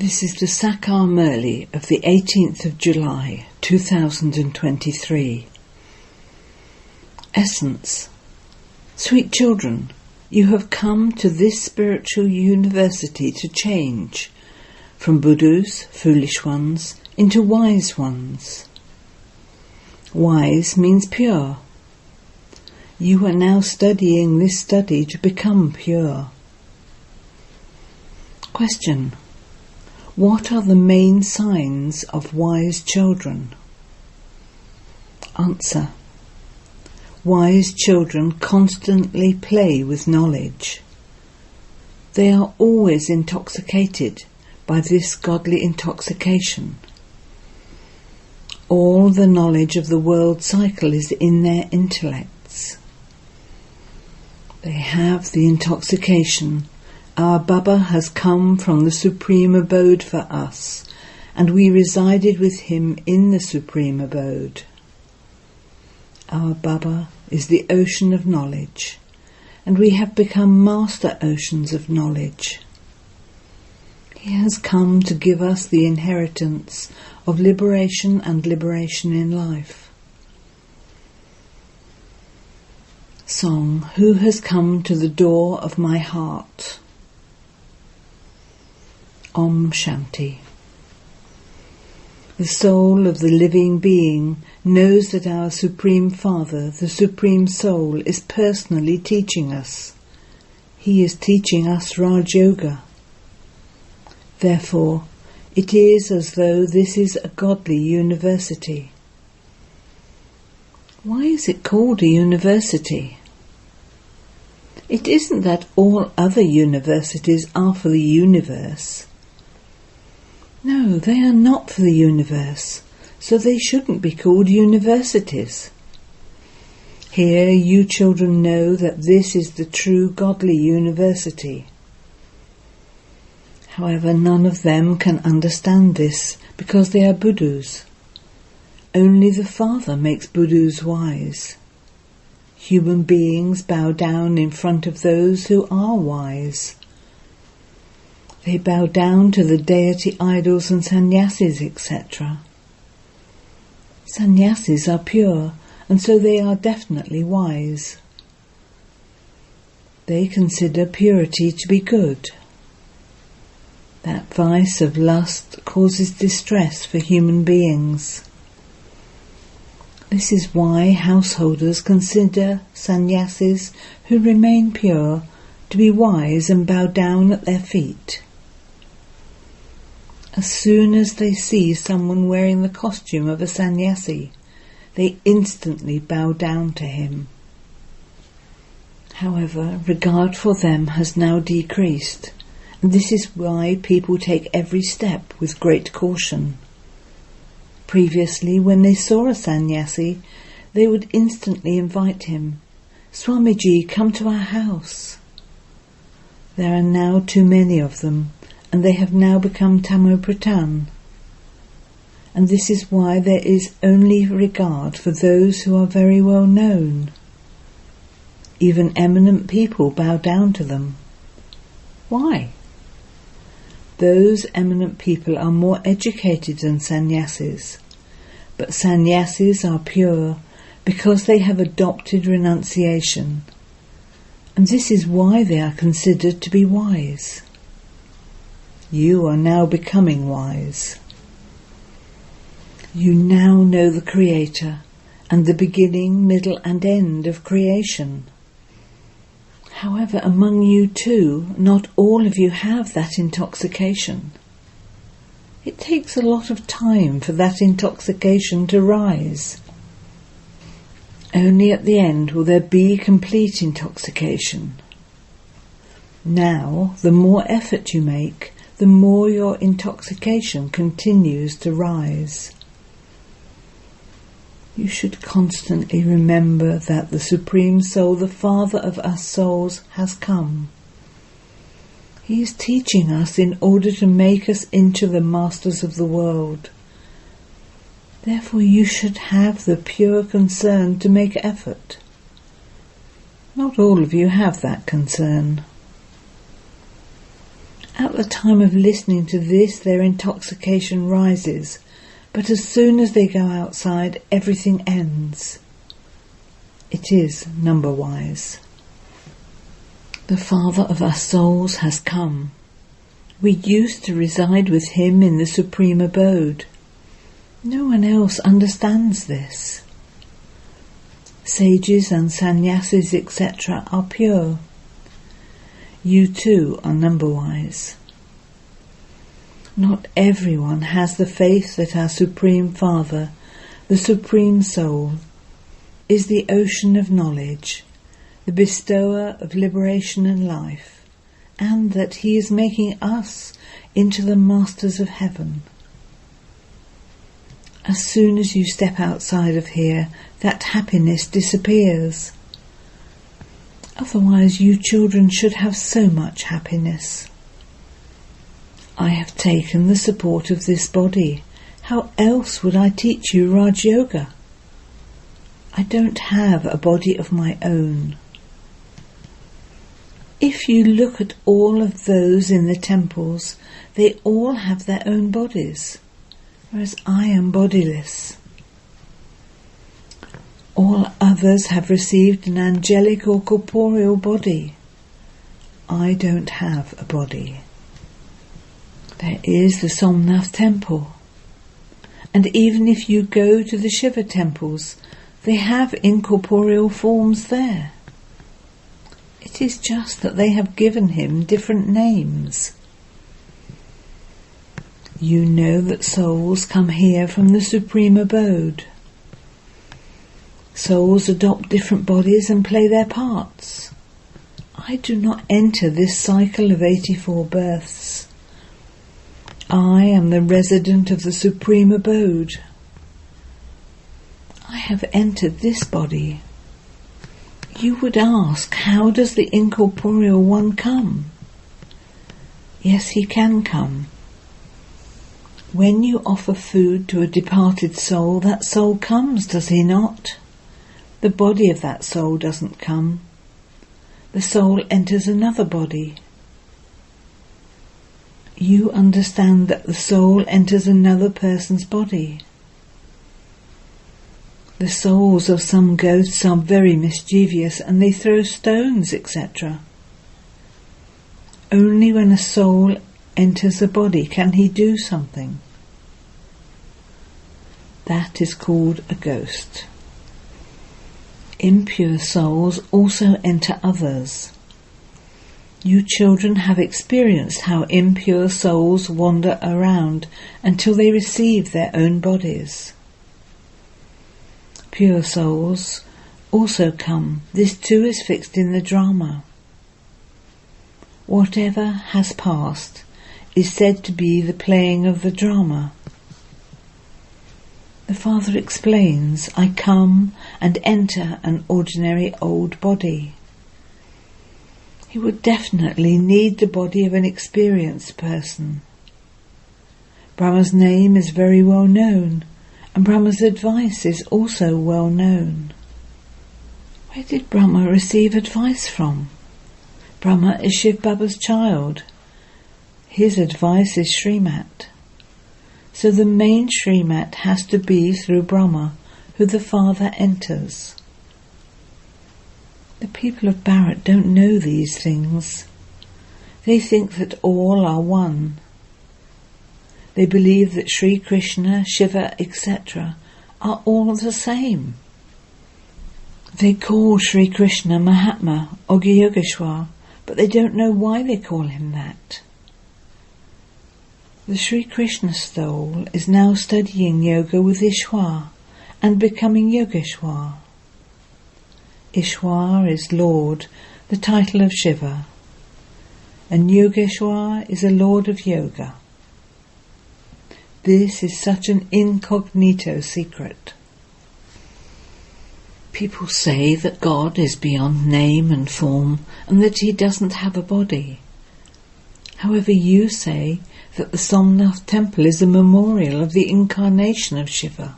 This is the Sakar Murli of the 18th of July 2023. Essence. Sweet children, you have come to this spiritual university to change from Budus, foolish ones, into wise ones. Wise means pure. You are now studying this study to become pure. Question. What are the main signs of wise children? Answer. Wise children constantly play with knowledge. They are always intoxicated by this godly intoxication. All the knowledge of the world cycle is in their intellects. They have the intoxication. Our Baba has come from the supreme abode for us, and we resided with him in the supreme abode. Our Baba is the ocean of knowledge, and we have become master oceans of knowledge. He has come to give us the inheritance of liberation and liberation in life. Song. Who has come to the door of my heart? Om Shanti. The soul of the living being knows that our Supreme Father, the Supreme Soul, is personally teaching us. He is teaching us Raj Yoga. Therefore, it is as though this is a godly university. Why is it called a university? It isn't that all other universities are for the universe. No, they are not for the universe, so they shouldn't be called universities. Here you children know that this is the true godly university. However, none of them can understand this because they are Budus. Only the Father makes Budus wise. Human beings bow down in front of those who are wise. They bow down to the deity idols and sannyasis, etc. Sannyasis are pure, and so they are definitely wise. They consider purity to be good. That vice of lust causes distress for human beings. This is why householders consider sannyasis who remain pure to be wise and bow down at their feet. As soon as they see someone wearing the costume of a sannyasi, they instantly bow down to him. However, regard for them has now decreased, and this is why people take every step with great caution. Previously, when they saw a sannyasi, they would instantly invite him. Swamiji, come to our house. There are now too many of them, and they have now become tamopratan. And this is why there is only regard for those who are very well known. Even eminent people bow down to them. Why? Those eminent people are more educated than sannyasis, but sannyasis are pure because they have adopted renunciation, and this is why they are considered to be wise. You are now becoming wise. You now know the Creator and the beginning, middle and end of creation. However, among you too, not all of you have that intoxication. It takes a lot of time for that intoxication to rise. Only at the end will there be complete intoxication. Now, the more effort you make, the more your intoxication continues to rise. You should constantly remember that the Supreme Soul, the Father of us souls, has come. He is teaching us in order to make us into the masters of the world. Therefore you should have the pure concern to make effort. Not all of you have that concern. At the time of listening to this, their intoxication rises, but as soon as they go outside, everything ends. It is number-wise. The Father of our souls has come. We used to reside with him in the supreme abode. No one else understands this. Sages and sannyasis, etc. are pure. You too are number-wise. Not everyone has the faith that our Supreme Father, the Supreme Soul, is the ocean of knowledge, the bestower of liberation and life, and that he is making us into the masters of heaven. As soon as you step outside of here, that happiness disappears. Otherwise, you children should have so much happiness. I have taken the support of this body. How else would I teach you Raj Yoga? I don't have a body of my own. If you look at all of those in the temples, they all have their own bodies, whereas I am bodiless. All others have received an angelic or corporeal body. I don't have a body. There is the Somnath temple, and even if you go to the Shiva temples, they have incorporeal forms there. It is just that they have given him different names. You know that souls come here from the supreme abode. Souls adopt different bodies and play their parts. I do not enter this cycle of 84 births. I am the resident of the supreme abode. I have entered this body. You would ask, how does the incorporeal one come? Yes, he can come. When you offer food to a departed soul, that soul comes, does he not? The body of that soul doesn't come. The soul enters another body. You understand that the soul enters another person's body. The souls of some ghosts are very mischievous and they throw stones, etc. Only when a soul enters a body can he do something. That is called a ghost. Impure souls also enter others. You children have experienced how impure souls wander around until they receive their own bodies. Pure souls also come. This too is fixed in the drama. Whatever has passed is said to be the playing of the drama. The Father explains, I come and enter an ordinary old body. He would definitely need the body of an experienced person. Brahma's name is very well known, and Brahma's advice is also well known. Where did Brahma receive advice from? Brahma is Shiv Baba's child. His advice is Srimat. So the main Srimat has to be through Brahma, who the Father enters. The people of Bharat don't know these things. They think that all are one. They believe that Sri Krishna, Shiva, etc. are all the same. They call Sri Krishna Mahatma or Yogeshwar, but they don't know why they call him that. The Sri Krishna soul is now studying yoga with Ishwar and becoming Yogeshwar. Ishwar is Lord, the title of Shiva, and Yogeshwar is a Lord of Yoga. This is such an incognito secret. People say that God is beyond name and form and that he doesn't have a body. However, you say that the Somnath temple is a memorial of the incarnation of Shiva.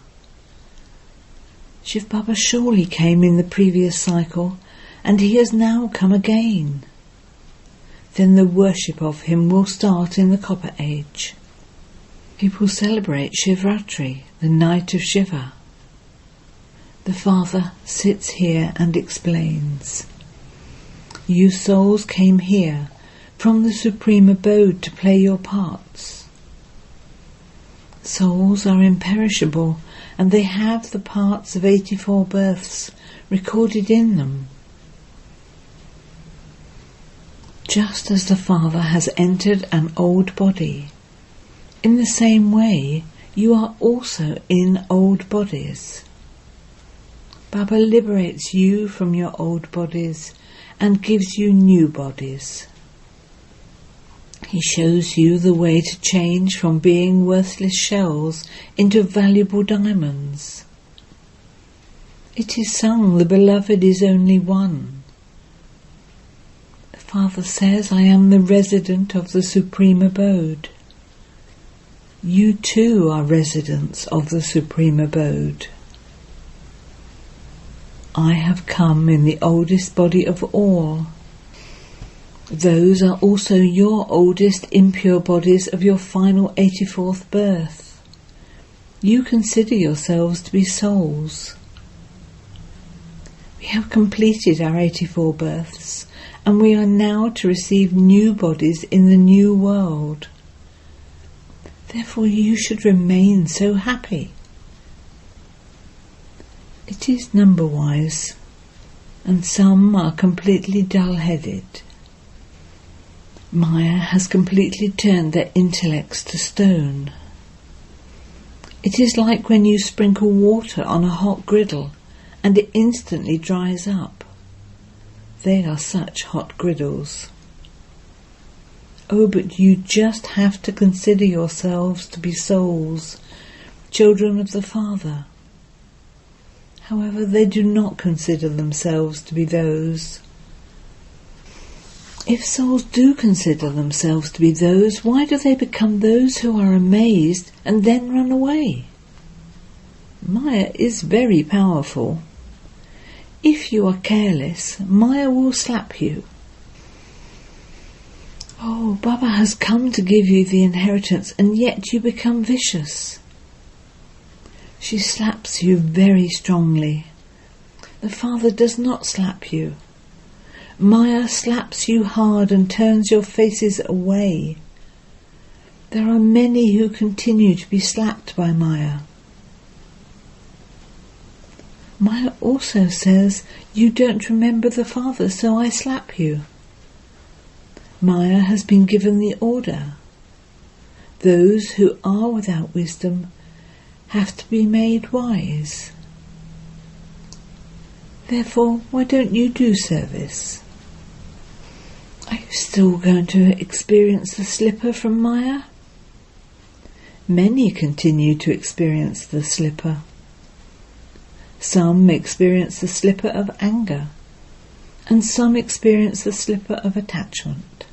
Shiv Baba surely came in the previous cycle, and he has now come again. then the worship of him will start in the Copper Age. People celebrate Shivratri, the night of Shiva. The Father sits here and explains. You souls came here from the Supreme Abode to play your parts. Souls are imperishable, and they have the parts of 84 births recorded in them. Just as the Father has entered an old body, in the same way you are also in old bodies. Baba liberates you from your old bodies and gives you new bodies. He shows you the way to change from being worthless shells into valuable diamonds. It is sung, the beloved is only one. The Father says, I am the resident of the Supreme Abode. You too are residents of the Supreme Abode. I have come in the oldest body of all. Those are also your oldest impure bodies of your final 84th birth. You consider yourselves to be souls. We have completed our 84 births, and we are now to receive new bodies in the new world. Therefore you should remain so happy. It is number-wise, and some are completely dull-headed. Maya has completely turned their intellects to stone. It is like when you sprinkle water on a hot griddle and it instantly dries up. They are such hot griddles. Oh, but you just have to consider yourselves to be souls, children of the Father. However, they do not consider themselves to be those. If souls do consider themselves to be those, why do they become those who are amazed and then run away? Maya is very powerful. If you are careless, Maya will slap you. Oh, Baba has come to give you the inheritance, and yet you become vicious. She slaps you very strongly. The Father does not slap you. Maya slaps you hard and turns your faces away. There are many who continue to be slapped by Maya. Maya also says, you don't remember the Father, so I slap you. Maya has been given the order. Those who are without wisdom have to be made wise. Therefore, why don't you do service? Are you still going to experience the slipper from Maya? Many continue to experience the slipper. Some experience the slipper of anger, and some experience the slipper of attachment.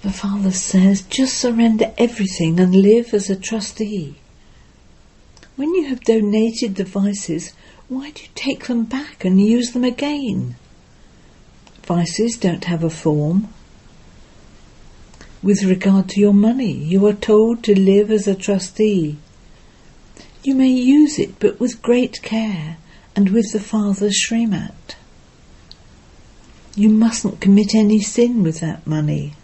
The Father says, just surrender everything and live as a trustee. When you have donated the vices, why do you take them back and use them again? Vices don't have a form. With regard to your money, you are told to live as a trustee. You may use it, but with great care and with the Father's Srimat. You mustn't commit any sin with that money.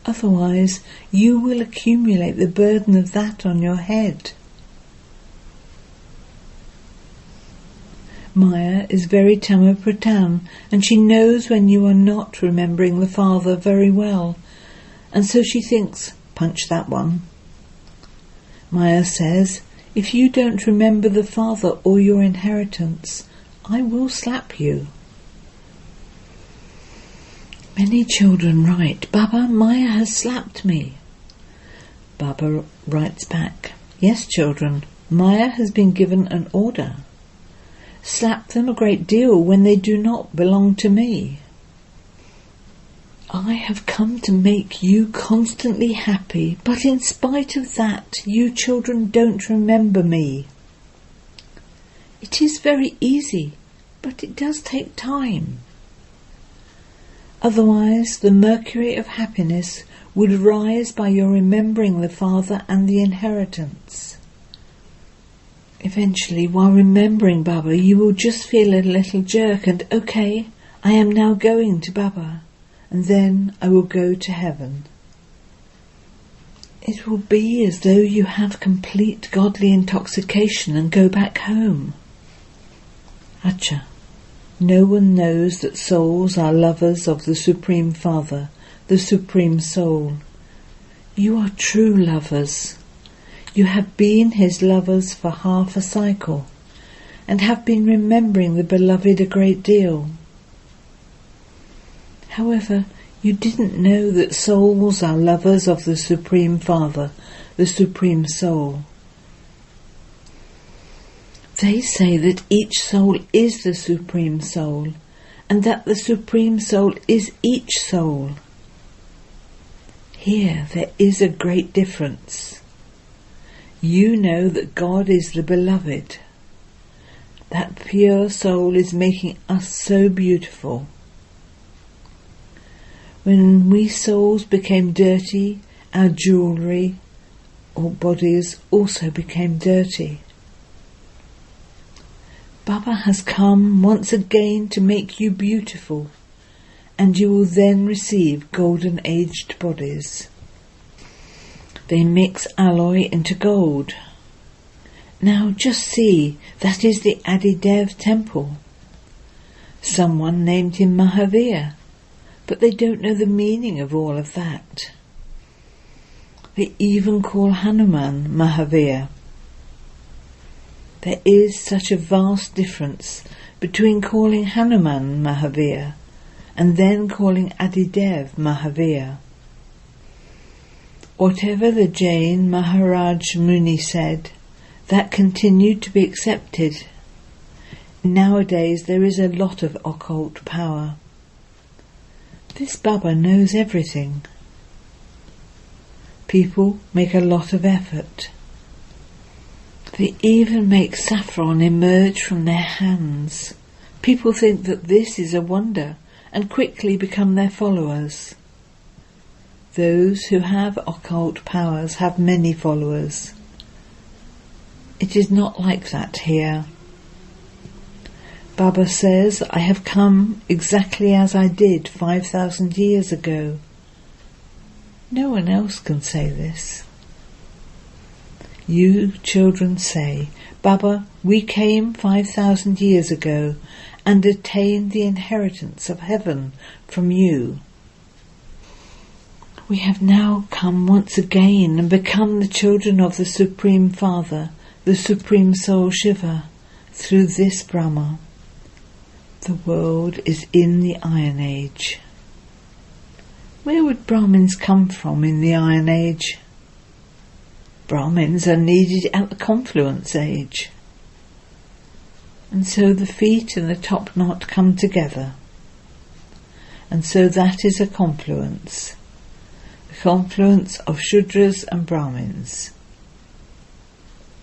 Otherwise, you will accumulate the burden of that on your head. Maya is very Tamapratan, and she knows when you are not remembering the Father very well, and so she thinks, punch that one. Maya says, if you don't remember the Father or your inheritance, I will slap you. Many children write, Baba, Maya has slapped me. Baba writes back, yes, children, Maya has been given an order. Slap them a great deal when they do not belong to me. I have come to make you constantly happy, but in spite of that, you children don't remember me. It is very easy, but it does take time. Otherwise, the mercury of happiness would rise by your remembering the Father and the inheritance. Eventually, while remembering Baba, you will just feel a little jerk and, okay, I am now going to Baba, and then I will go to heaven. It will be as though you have complete godly intoxication and go back home. Acha, no one knows that souls are lovers of the Supreme Father, the Supreme Soul. You are true lovers. You have been his lovers for half a cycle, and have been remembering the beloved a great deal. However, you didn't know that souls are lovers of the Supreme Father, the Supreme Soul. They say that each soul is the Supreme Soul, and that the Supreme Soul is each soul. Here there is a great difference. You know that God is the beloved. That pure soul is making us so beautiful. When we souls became dirty, our jewellery or bodies also became dirty. Baba has come once again to make you beautiful, and you will then receive golden aged bodies. They mix alloy into gold. Now just see, that is the Adidev temple. Someone named him Mahavir, but they don't know the meaning of all of that. They even call Hanuman Mahavir. There is such a vast difference between calling Hanuman Mahavir and then calling Adidev Mahavir. Whatever the Jain Maharaj Muni said, that continued to be accepted. Nowadays there is a lot of occult power. This Baba knows everything. People make a lot of effort. They even make saffron emerge from their hands. People think that this is a wonder and quickly become their followers. Those who have occult powers have many followers. It is not like that here. Baba says, I have come exactly as I did 5,000 years ago. No one else can say this. You children say, Baba, we came 5,000 years ago and attained the inheritance of heaven from you. We have now come once again and become the children of the Supreme Father, the Supreme Soul Shiva, through this Brahma. The world is in the Iron Age. Where would Brahmins come from in the Iron Age? Brahmins are needed at the Confluence Age. And so the feet and the top knot come together. And so that is a confluence. The confluence of Shudras and Brahmins.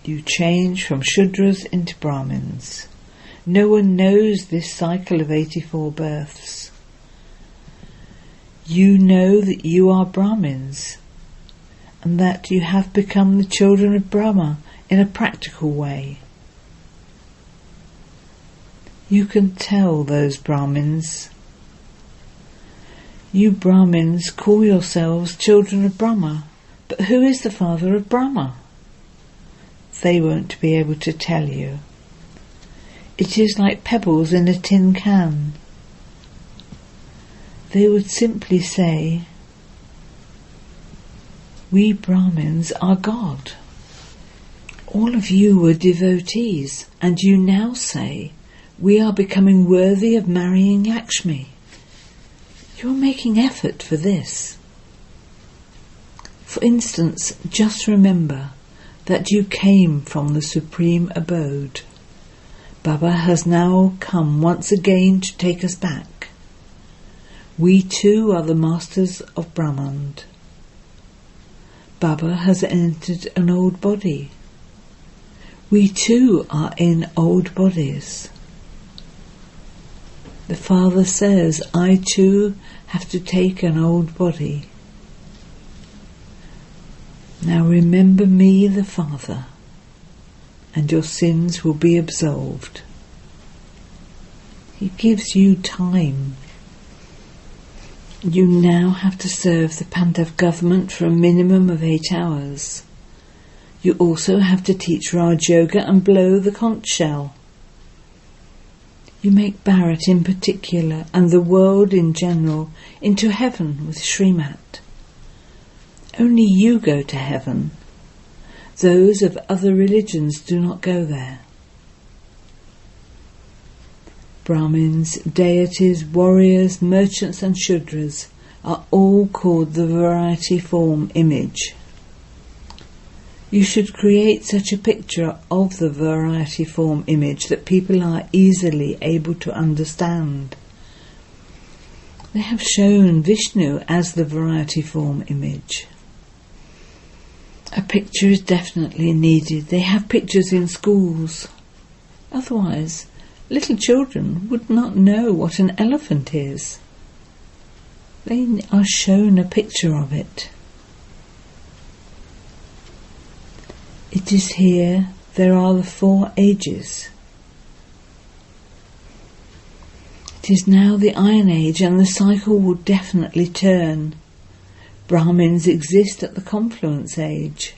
You change from Shudras into Brahmins. No one knows this cycle of 84 births. You know that you are Brahmins, and that you have become the children of Brahma in a practical way. You can tell those Brahmins. You Brahmins call yourselves children of Brahma, but who is the father of Brahma? They won't be able to tell you. It is like pebbles in a tin can. They would simply say, we Brahmins are God. All of you were devotees, and you now say, we are becoming worthy of marrying Lakshmi. You are making effort for this. For instance, just remember that you came from the Supreme Abode. Baba has now come once again to take us back. We too are the masters of Brahman. Baba has entered an old body. We too are in old bodies. The Father says, I too have to take an old body. Now remember me, the Father, and your sins will be absolved. He gives you time. You now have to serve the Pandav government for a minimum of 8 hours. You also have to teach Raj Yoga and blow the conch shell. You make Bharat in particular and the world in general into heaven with Srimat. Only you go to heaven. Those of other religions do not go there. Brahmins, deities, warriors, merchants and Shudras are all called the variety form image. You should create such a picture of the variety form image that people are easily able to understand. They have shown Vishnu as the variety form image. A picture is definitely needed. They have pictures in schools. Otherwise, little children would not know what an elephant is. They are shown a picture of it. It is here there are the 4 ages. It is now the Iron Age and the cycle will definitely turn. Brahmins exist at the confluence age.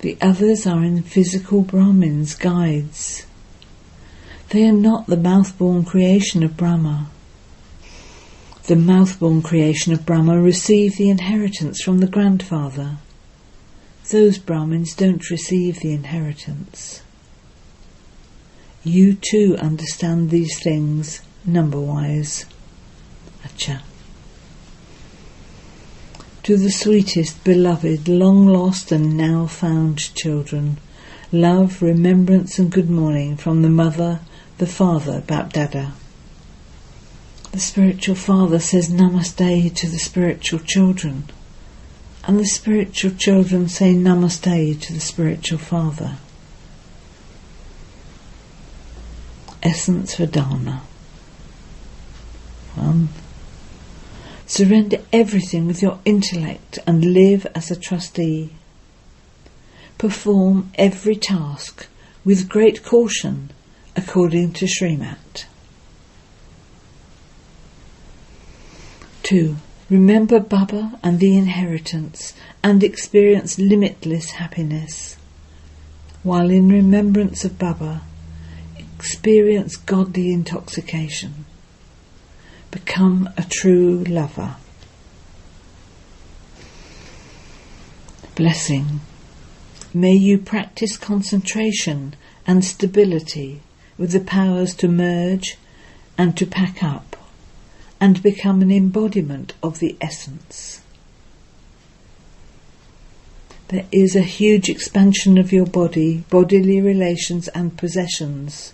The others are in physical Brahmins, guides. They are not the mouth-born creation of Brahma. The mouth-born creation of Brahma receive the inheritance from the grandfather. Those Brahmins don't receive the inheritance. You too understand these things number-wise. Acha. To the sweetest, beloved, long-lost and now-found children, love, remembrance and good morning from the Mother, the Father, Bapdada. The spiritual father says namaste to the spiritual children, and the spiritual children say namaste to the spiritual father. Essence for Dharma. 1. Surrender everything with your intellect and live as a trustee. Perform every task with great caution according to Srimat. 2. Remember Baba and the inheritance and experience limitless happiness. While in remembrance of Baba, experience godly intoxication. Become a true lover. Blessing. May you practice concentration and stability with the powers to merge and to pack up and become an embodiment of the essence. There is a huge expansion of your body, bodily relations and possessions.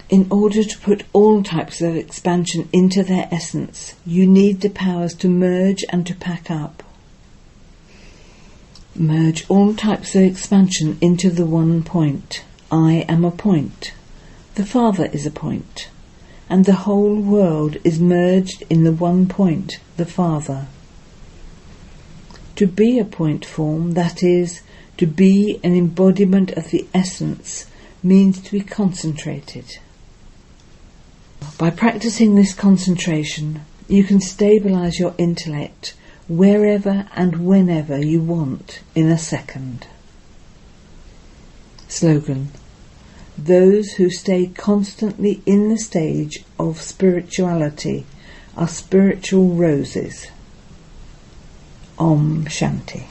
In order to put all types of expansion into their essence, you need the powers to merge and to pack up. Merge all types of expansion into the one point. I am a point. The Father is a point. And the whole world is merged in the one point, the Father. To be a point form, that is, to be an embodiment of the essence, means to be concentrated. By practicing this concentration, you can stabilize your intellect wherever and whenever you want in a second. Slogan: those who stay constantly in the stage of spirituality are spiritual roses. Om Shanti.